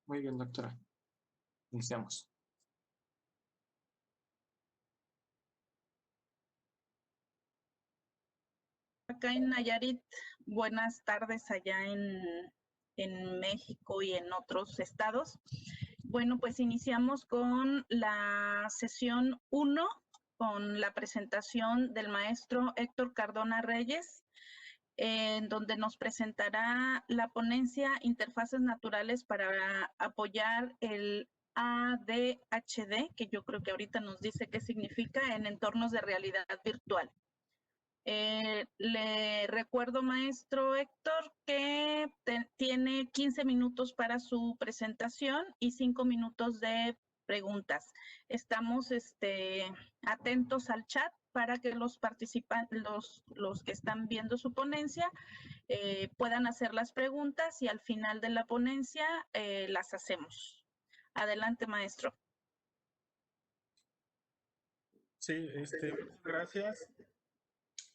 Muy bien, doctora. Iniciamos. Acá en Nayarit, buenas tardes allá en México y en otros estados. Bueno, pues iniciamos con la sesión 1, con la presentación del maestro Héctor Cardona Reyes, en donde nos presentará la ponencia Interfaces Naturales para apoyar el ADHD, que yo creo que ahorita nos dice qué significa en entornos de realidad virtual. Le recuerdo, maestro Héctor, que tiene 15 minutos para su presentación y 5 minutos de preguntas. Estamos atentos al chat para que los participantes, los que están viendo su ponencia, puedan hacer las preguntas y al final de la ponencia las hacemos. Adelante, maestro. Sí, muchas gracias.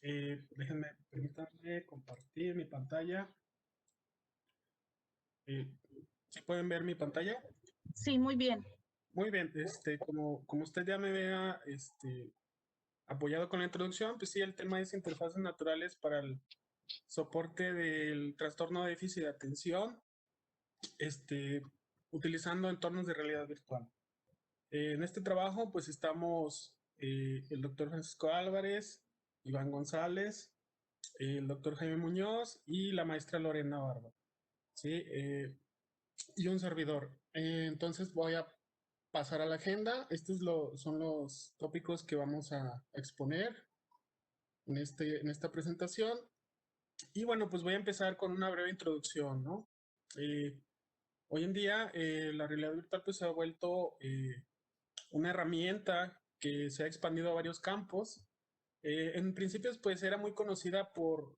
Permítanme compartir mi pantalla. ¿Sí pueden ver mi pantalla? Sí, muy bien. Muy bien, como usted ya me vea, apoyado con la introducción, pues sí, el tema es interfaces naturales para el soporte del trastorno de déficit de atención, utilizando entornos de realidad virtual. En este trabajo, pues estamos el doctor Francisco Álvarez, Iván González, el doctor Jaime Muñoz y la maestra Lorena Barba, ¿sí? Y un servidor. Entonces voy a pasar a la agenda. Son los tópicos que vamos a exponer en esta presentación. Y bueno, pues voy a empezar con una breve introducción, ¿no? Hoy en día la realidad virtual pues se ha vuelto una herramienta que se ha expandido a varios campos. En principios pues era muy conocida por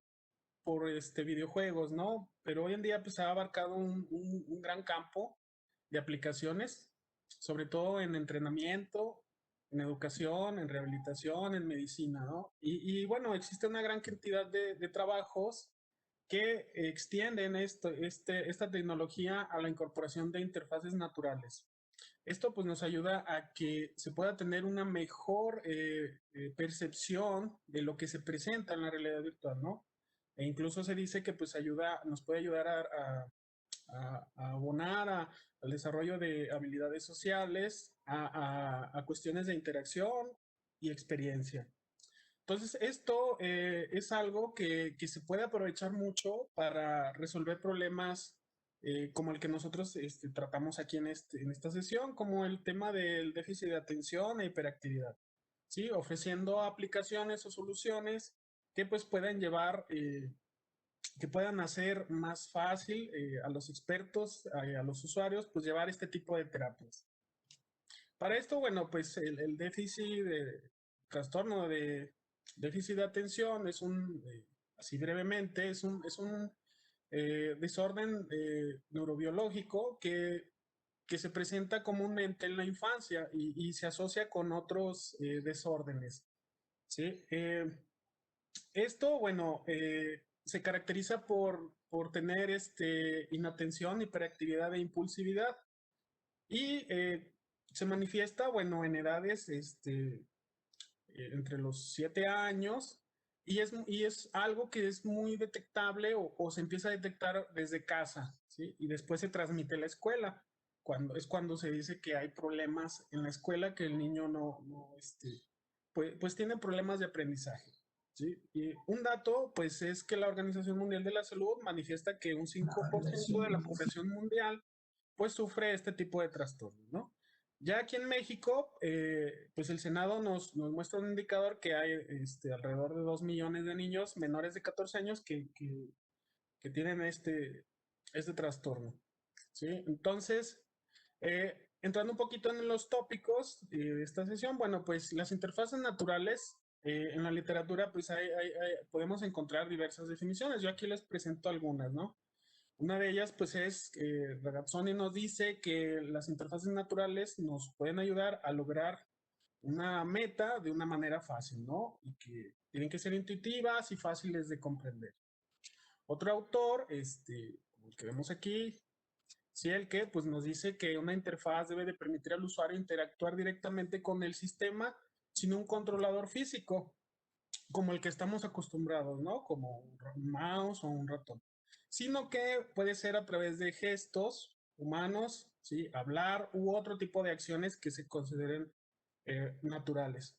videojuegos, ¿no? Pero hoy en día pues ha abarcado un gran campo de aplicaciones, sobre todo en entrenamiento, en educación, en rehabilitación, en medicina, ¿no? Y bueno, existe una gran cantidad de trabajos que extienden esta tecnología a la incorporación de interfaces naturales. Esto pues nos ayuda a que se pueda tener una mejor percepción de lo que se presenta en la realidad virtual, ¿no? E incluso se dice que pues nos puede ayudar a abonar al desarrollo de habilidades sociales, a cuestiones de interacción y experiencia. Entonces, esto es algo que se puede aprovechar mucho para resolver problemas como el que nosotros tratamos aquí en esta sesión, como el tema del déficit de atención e hiperactividad, ¿sí? Ofreciendo aplicaciones o soluciones que pues puedan llevar, que puedan hacer más fácil a los expertos, a los usuarios, pues llevar este tipo de terapias. Para esto, bueno, pues el déficit de trastorno de déficit de atención así brevemente, es un desorden neurobiológico que se presenta comúnmente en la infancia y se asocia con otros desórdenes, ¿sí? Esto, bueno, se caracteriza por tener inatención, hiperactividad e impulsividad y se manifiesta, bueno, en edades entre los 7 años y es algo que es muy detectable o se empieza a detectar desde casa, ¿sí? Y después se transmite a la escuela. Es cuando se dice que hay problemas en la escuela, que el niño pues tiene problemas de aprendizaje, ¿sí? Y un dato, pues, es que la Organización Mundial de la Salud manifiesta que un 5% de la población mundial, pues, sufre este tipo de trastornos, ¿no? Ya aquí en México, pues el Senado nos muestra un indicador que hay alrededor de 2 millones de niños menores de 14 años que tienen este trastorno, ¿sí? Entonces, entrando un poquito en los tópicos de esta sesión, bueno, pues las interfaces naturales en la literatura, pues podemos encontrar diversas definiciones. Yo aquí les presento algunas, ¿no? Una de ellas, pues, es que Ragazzoni nos dice que las interfaces naturales nos pueden ayudar a lograr una meta de una manera fácil, ¿no? Y que tienen que ser intuitivas y fáciles de comprender. Otro autor, como el que vemos aquí, ¿sí? El que pues, nos dice que una interfaz debe de permitir al usuario interactuar directamente con el sistema sin un controlador físico, como el que estamos acostumbrados, ¿no? Como un mouse o un ratón, sino que puede ser a través de gestos humanos, ¿sí? Hablar u otro tipo de acciones que se consideren naturales.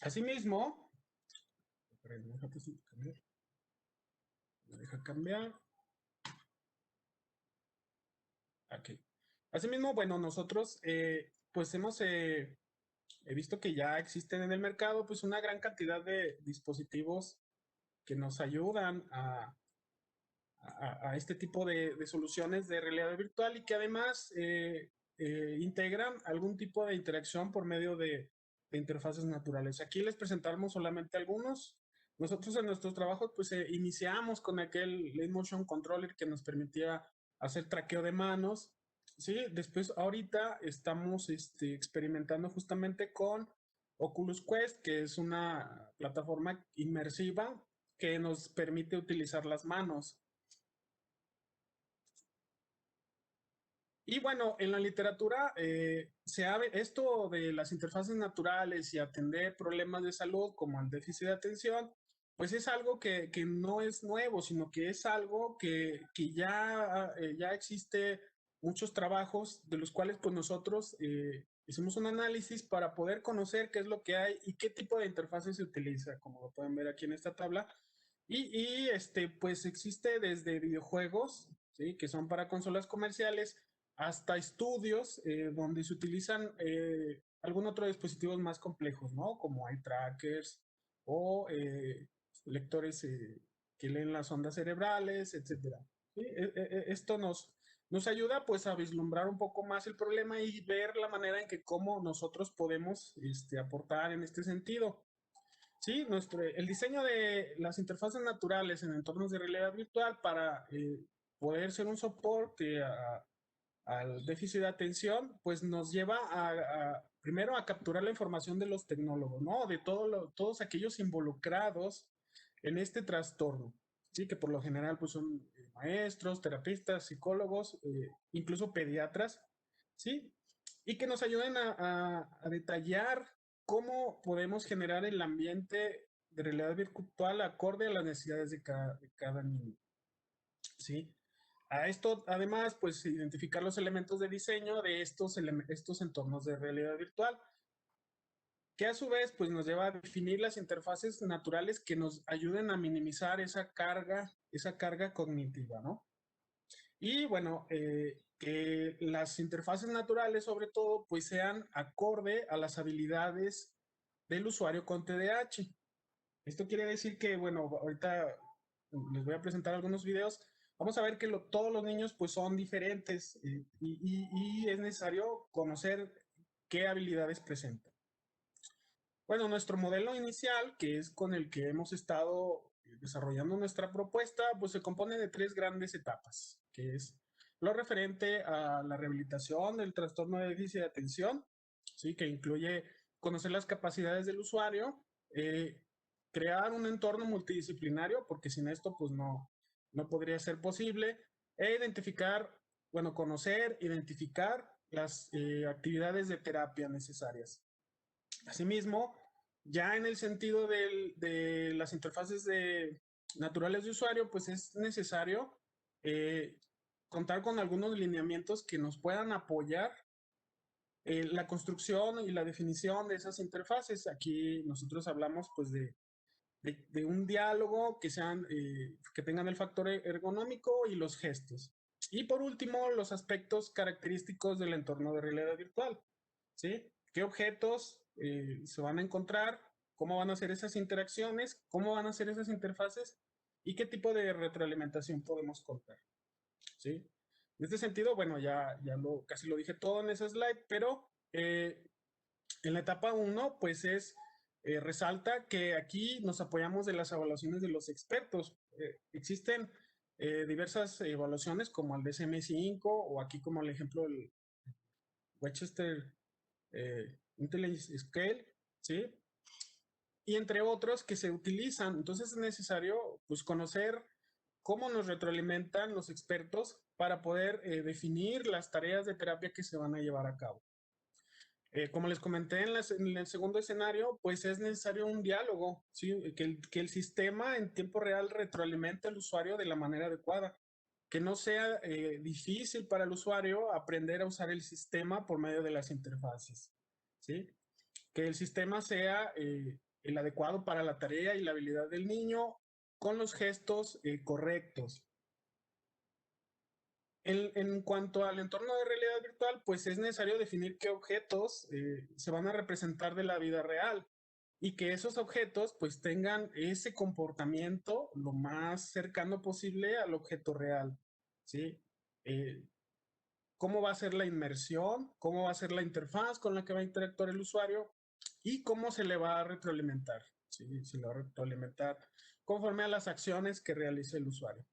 Asimismo, me deja cambiar. Aquí. Asimismo, bueno, nosotros pues hemos he visto que ya existen en el mercado pues una gran cantidad de dispositivos que nos ayudan a este tipo de soluciones de realidad virtual y que además integran algún tipo de interacción por medio de interfaces naturales. Aquí les presentamos solamente algunos. Nosotros en nuestros trabajos pues iniciamos con aquel Lead Motion Controller que nos permitía hacer traqueo de manos. Sí, después ahorita estamos experimentando justamente con Oculus Quest, que es una plataforma inmersiva que nos permite utilizar las manos. Y bueno, en la literatura se abre esto de las interfaces naturales y atender problemas de salud como el déficit de atención, pues es algo que no es nuevo, sino que es algo que ya existe muchos trabajos de los cuales pues nosotros hicimos un análisis para poder conocer qué es lo que hay y qué tipo de interfaces se utiliza, como lo pueden ver aquí en esta tabla. Pues existe desde videojuegos, ¿sí? Que son para consolas comerciales, hasta estudios donde se utilizan algún otro dispositivos más complejos, ¿no? Como eye trackers o lectores que leen las ondas cerebrales, etcétera. ¿Sí? Esto nos ayuda pues a vislumbrar un poco más el problema y ver la manera en que cómo nosotros podemos aportar en este sentido. Sí, el diseño de las interfaces naturales en entornos de realidad virtual para poder ser un soporte al déficit de atención, pues nos lleva primero a capturar la información de los tecnólogos, ¿no? De todos aquellos involucrados en este trastorno, ¿sí? Que por lo general pues son maestros, terapeutas, psicólogos, incluso pediatras, ¿sí? Y que nos ayuden a detallar cómo podemos generar el ambiente de realidad virtual acorde a las necesidades de cada niño, ¿sí? A esto, además, pues identificar los elementos de diseño de estos entornos de realidad virtual, que a su vez pues nos lleva a definir las interfaces naturales que nos ayuden a minimizar esa carga cognitiva, ¿no? Y bueno, que las interfaces naturales sobre todo pues sean acorde a las habilidades del usuario con TDAH. Esto quiere decir que, bueno, ahorita les voy a presentar algunos videos. Vamos a ver que todos los niños pues son diferentes y es necesario conocer qué habilidades presentan. Bueno, nuestro modelo inicial, que es con el que hemos estado desarrollando nuestra propuesta, pues se compone de 3 grandes etapas, que es lo referente a la rehabilitación del trastorno de déficit de atención, ¿sí? Que incluye conocer las capacidades del usuario, crear un entorno multidisciplinario, porque sin esto pues no podría ser posible, e identificar, bueno, conocer, identificar las actividades de terapia necesarias. Asimismo, ya en el sentido de las interfaces naturales de usuario, pues es necesario contar con algunos lineamientos que nos puedan apoyar la construcción y la definición de esas interfaces. Aquí nosotros hablamos pues de un diálogo que tengan el factor ergonómico y los gestos. Y por último, los aspectos característicos del entorno de realidad virtual, ¿sí? ¿Qué objetos se van a encontrar? ¿Cómo van a ser esas interacciones? ¿Cómo van a ser esas interfaces? ¿Y qué tipo de retroalimentación podemos contar? ¿Sí? En este sentido, bueno, casi lo dije todo en ese slide, pero en la etapa 1, pues resalta que aquí nos apoyamos de las evaluaciones de los expertos. Existen diversas evaluaciones como el DSM-5 o aquí como el ejemplo del Westchester Intelligence Scale, ¿sí? Y entre otros que se utilizan. Entonces es necesario pues conocer cómo nos retroalimentan los expertos para poder definir las tareas de terapia que se van a llevar a cabo. Como les comenté en el segundo escenario, pues es necesario un diálogo, ¿sí? Que el sistema en tiempo real retroalimente al usuario de la manera adecuada, que no sea difícil para el usuario aprender a usar el sistema por medio de las interfaces, ¿sí? Que el sistema sea el adecuado para la tarea y la habilidad del niño con los gestos correctos. En cuanto al entorno de realidad virtual, pues es necesario definir qué objetos se van a representar de la vida real y que esos objetos pues tengan ese comportamiento lo más cercano posible al objeto real, ¿sí? Cómo va a ser la inmersión, cómo va a ser la interfaz con la que va a interactuar el usuario y cómo se le va a retroalimentar, ¿sí? Se le va a retroalimentar conforme a las acciones que realice el usuario.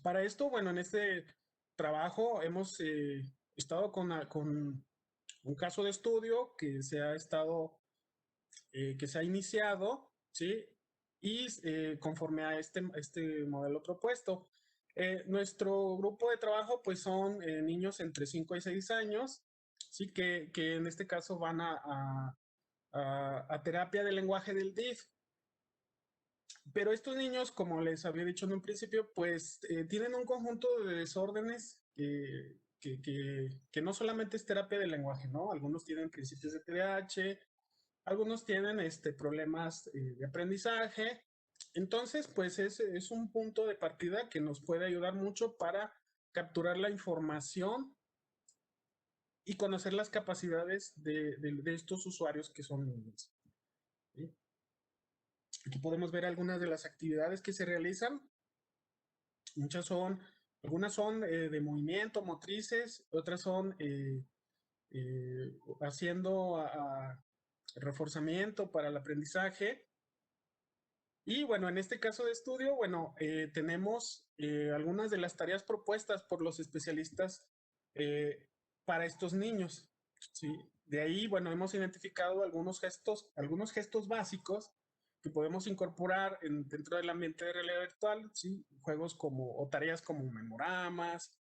Para esto, bueno, en este trabajo hemos estado con un caso de estudio que se ha que se ha iniciado, ¿sí? Y conforme a este modelo propuesto. Nuestro grupo de trabajo, pues son niños entre 5 y 6 años, ¿sí? Que en este caso van a terapia de lenguaje del DIF. Pero estos niños, como les había dicho en un principio, pues tienen un conjunto de desórdenes que no solamente es terapia de lenguaje, ¿no? Algunos tienen principios de TDAH, algunos tienen problemas de aprendizaje. Entonces, pues es un punto de partida que nos puede ayudar mucho para capturar la información y conocer las capacidades de estos usuarios que son niños, ¿sí? Aquí podemos ver algunas de las actividades que se realizan. Algunas son de movimiento, motrices, otras son haciendo reforzamiento para el aprendizaje. Y bueno, en este caso de estudio, bueno, tenemos algunas de las tareas propuestas por los especialistas para estos niños, ¿sí? De ahí, bueno, hemos identificado algunos gestos básicos que podemos incorporar dentro del ambiente de realidad virtual, ¿sí? Juegos o tareas como memoramas,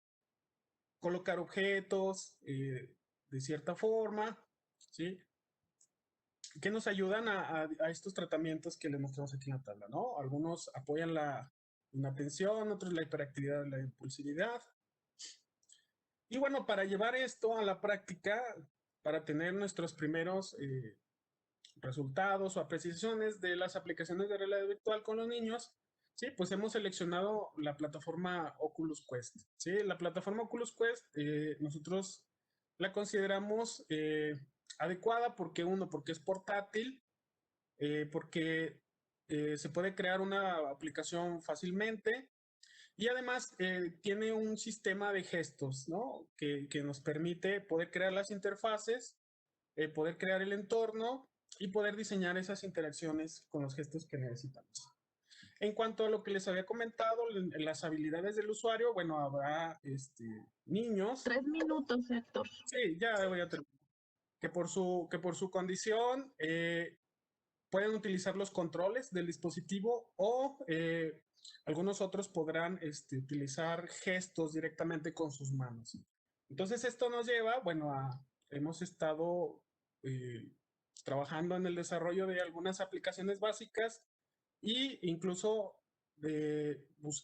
colocar objetos de cierta forma, ¿sí? Que nos ayudan a estos tratamientos que les mostramos aquí en la tabla, ¿no? Algunos apoyan la inatención, otros la hiperactividad, la impulsividad. Y bueno, para llevar esto a la práctica, para tener nuestros primeros resultados o apreciaciones de las aplicaciones de realidad virtual con los niños, sí, pues hemos seleccionado la plataforma Oculus Quest. Sí, la plataforma Oculus Quest nosotros la consideramos adecuada porque porque es portátil, porque se puede crear una aplicación fácilmente y además tiene un sistema de gestos, ¿no? Que nos permite poder crear las interfaces, poder crear el entorno y poder diseñar esas interacciones con los gestos que necesitamos. En cuanto a lo que les había comentado, las habilidades del usuario, bueno, habrá niños. 3 minutos, Héctor. Sí, ya voy a terminar. Que por su condición pueden utilizar los controles del dispositivo o algunos otros podrán utilizar gestos directamente con sus manos. Entonces esto nos lleva, bueno, hemos estado trabajando en el desarrollo de algunas aplicaciones básicas e incluso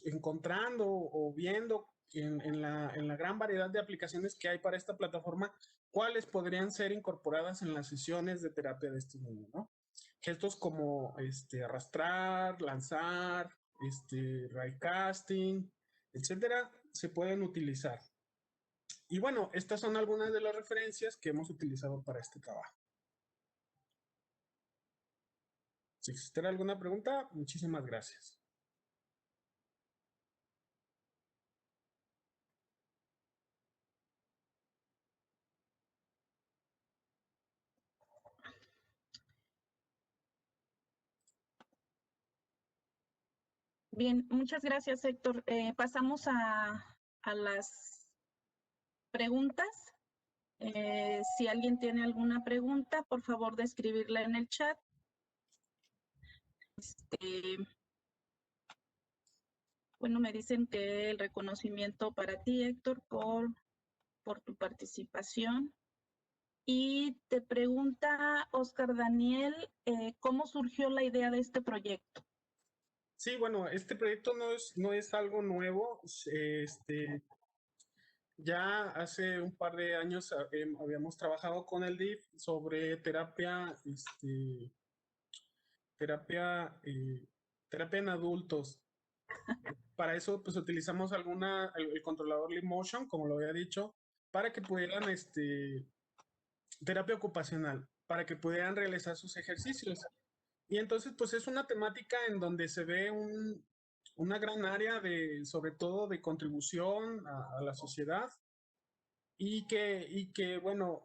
encontrando o viendo en la gran variedad de aplicaciones que hay para esta plataforma, cuáles podrían ser incorporadas en las sesiones de terapia de este niño, ¿no? Gestos como arrastrar, lanzar, raycasting, etcétera, se pueden utilizar. Y bueno, estas son algunas de las referencias que hemos utilizado para este trabajo. Si existiera alguna pregunta, muchísimas gracias. Bien, muchas gracias, Héctor. Pasamos a las preguntas. Si alguien tiene alguna pregunta, por favor de escribirla en el chat. Bueno, me dicen que el reconocimiento para ti, Héctor, por tu participación. Y te pregunta Oscar Daniel, ¿cómo surgió la idea de este proyecto? Sí, bueno, este proyecto no es algo nuevo. Ya hace un par de años habíamos trabajado con el DIF sobre terapia, terapia en adultos. Para eso, pues utilizamos el controlador Leap Motion, como lo había dicho, para que pudieran, terapia ocupacional, para que pudieran realizar sus ejercicios. Y entonces, pues es una temática en donde se ve una gran área sobre todo de contribución a la sociedad bueno,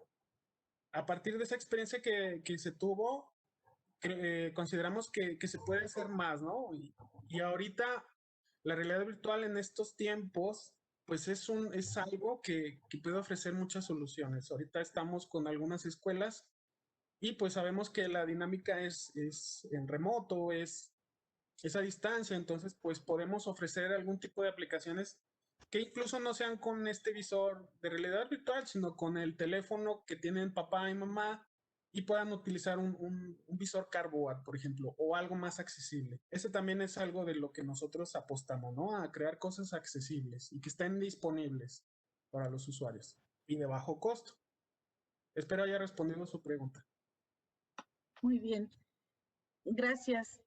a partir de esa experiencia que se tuvo, consideramos que se puede hacer más, ¿no? Y ahorita la realidad virtual en estos tiempos, pues es algo que puede ofrecer muchas soluciones. Ahorita estamos con algunas escuelas y pues sabemos que la dinámica es en remoto, es a distancia, entonces pues podemos ofrecer algún tipo de aplicaciones que incluso no sean con este visor de realidad virtual, sino con el teléfono que tienen papá y mamá y puedan utilizar un visor cardboard, por ejemplo, o algo más accesible. Ese también es algo de lo que nosotros apostamos, ¿no? A crear cosas accesibles y que estén disponibles para los usuarios y de bajo costo. Espero haya respondido su pregunta. Muy bien. Gracias.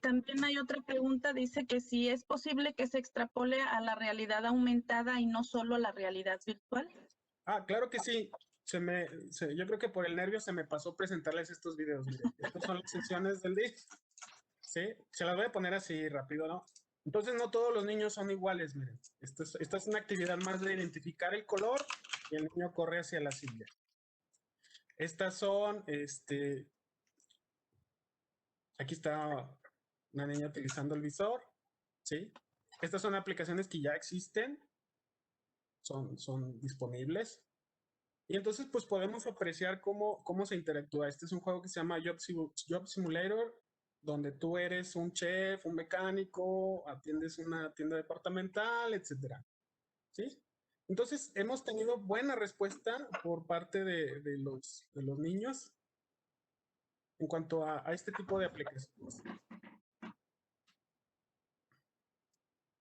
También hay otra pregunta, dice que si es posible que se extrapole a la realidad aumentada y no solo a la realidad virtual. Ah, claro que sí. Yo creo que por el nervio se me pasó presentarles estos videos. Miren. Estas son las sesiones del día. ¿Sí? Se las voy a poner así rápido, ¿no? Entonces no todos los niños son iguales, miren. Esta es una actividad más de identificar el color y el niño corre hacia la silla. Estas son, aquí está una niña utilizando el visor, ¿sí? Estas son aplicaciones que ya existen, son disponibles. Y entonces, pues podemos apreciar cómo se interactúa. Este es un juego que se llama Job Simulator, donde tú eres un chef, un mecánico, atiendes una tienda departamental, etcétera. ¿Sí? Entonces, hemos tenido buena respuesta por parte de los niños en cuanto a este tipo de aplicaciones.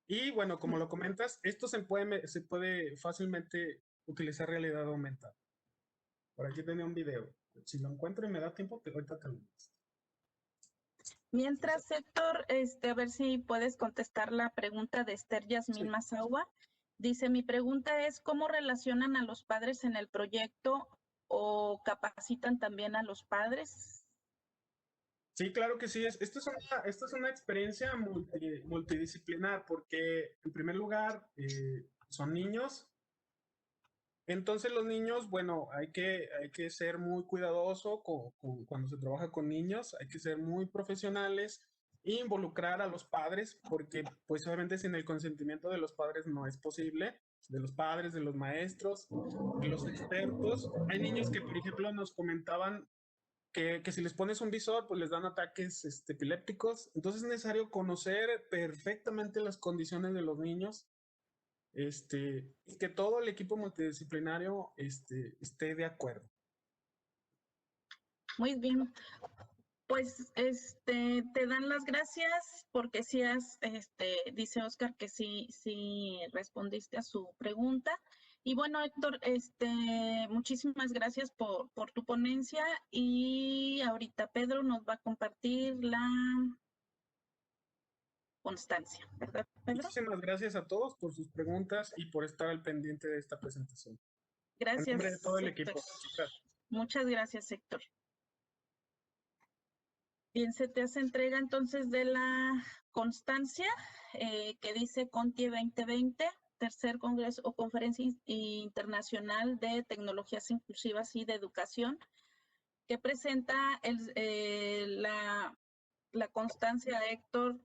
Y bueno, como lo comentas, esto se puede fácilmente utilizar realidad aumentada. Por aquí tenía un video. Si lo encuentro y me da tiempo, ahorita te lo muestro. Mientras, Héctor, a ver si puedes contestar la pregunta de Esther Yasmín Sí. Mazahua. Dice, mi pregunta es, ¿cómo relacionan a los padres en el proyecto o capacitan también a los padres? Sí, claro que sí. Esto es una experiencia multidisciplinar porque, en primer lugar, son niños. Entonces los niños, bueno, hay que ser muy cuidadoso cuando se trabaja con niños, hay que ser muy profesionales e involucrar a los padres porque pues obviamente sin el consentimiento de los padres no es posible, de los padres, de los maestros, de los expertos. Hay niños que, por ejemplo, nos comentaban que si les pones un visor, pues les dan ataques epilépticos. Entonces es necesario conocer perfectamente las condiciones de los niños y que todo el equipo multidisciplinario esté de acuerdo. Muy bien. Pues te dan las gracias porque sí dice Oscar que sí respondiste a su pregunta. Y bueno, Héctor, muchísimas gracias por tu ponencia y ahorita Pedro nos va a compartir la constancia, ¿verdad, Pedro? Muchísimas gracias a todos por sus preguntas y por estar al pendiente de esta presentación. Gracias, En nombre de todo el Héctor. equipo. Muchas gracias, Héctor. Bien, se te hace entrega entonces de la constancia que dice CONTIE 2020, tercer Congreso o Conferencia Internacional de Tecnologías Inclusivas y de Educación, que presenta la constancia de Héctor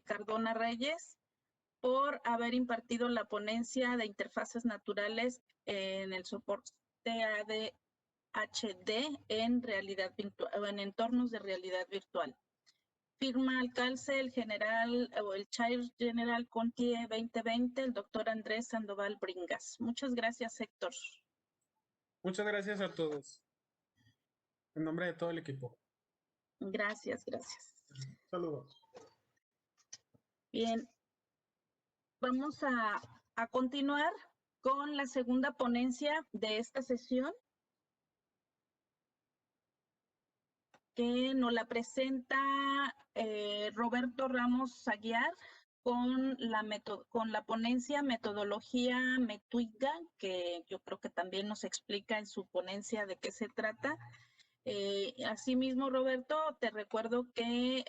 Cardona Reyes por haber impartido la ponencia de interfaces naturales en el soporte ADHD en realidad virtual, en entornos de realidad virtual. Firma al calce el general o el Chair General CONTIE 2020, el doctor Andrés Sandoval Bringas. Muchas gracias, Héctor. Muchas gracias a todos. En nombre de todo el equipo. Gracias, gracias. Saludos. Bien, vamos a continuar con la segunda ponencia de esta sesión, que nos la presenta Roberto Ramos Aguiar con la ponencia Metodología Metuiga, que yo creo que también nos explica en su ponencia de qué se trata. Asimismo, Roberto, te recuerdo que